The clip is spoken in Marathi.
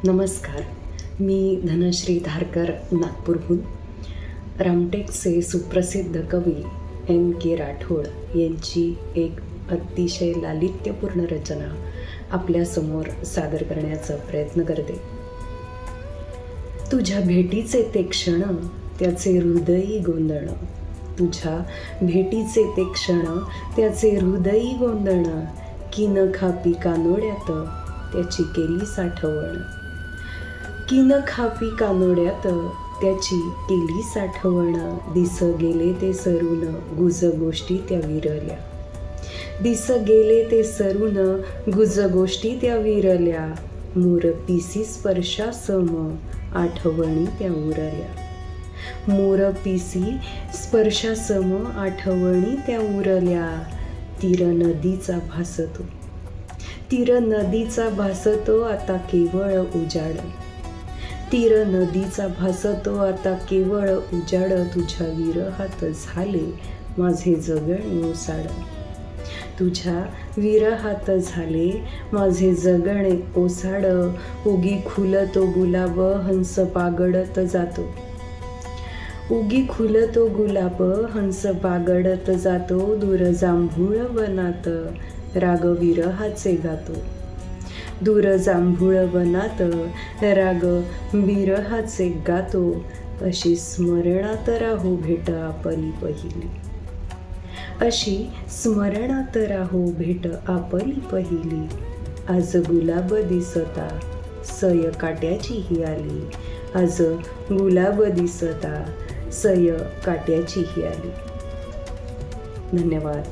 नमस्कार. मी धनश्री धारकर नागपूरहून. रामटेकचे सुप्रसिद्ध कवी NK राठोड यांची एक अतिशय लालित्यपूर्ण रचना आपल्यासमोर सादर करण्याचा प्रयत्न करते. तुझ्या भेटीचे ते क्षण त्याचे हृदयी गोंधण, तुझ्या भेटीचे ते क्षण त्याचे हृदयी गोंधण, की न खापी कानोड्यात त्याची केली साठवण, की न खापी कानोड्यात त्याची केली साठवण. दिस गेले ते सरून गुज गोष्टी त्या विरल्या, दिस गेले ते सरून गुज गोष्टी त्या विरल्या. मोर पिसी स्पर्शासम आठवणी त्या उरल्या, मोर पिसी स्पर्शासम आठवणी त्या उरल्या. तीर नदीचा भासतो, तीर नदीचा भासतो आता केवळ उजाड, तीर नदीचा भासतो आता केवळ उजाड. तुझ्या विरहात झाले माझे जगणे ओसाड, तुझ्या विरहात झाले माझे जगणे ओसाड. उगी खुलतो गुलाब हंस पागडत जातो, उगी खुलतो गुलाब हंस पागडत जातो. दूर जांभूळ वनात राग विरहाचे गातो, दूर जांभूळ वनात राग विरहाचे गातो. अशी स्मरणात राहो भेट आपली पहिली, अशी स्मरणात राहो भेट आपली पहिली. आज गुलाब दिसता सय काट्याची ही आली, आज गुलाब दिसता सय काट्याची ही आली. धन्यवाद.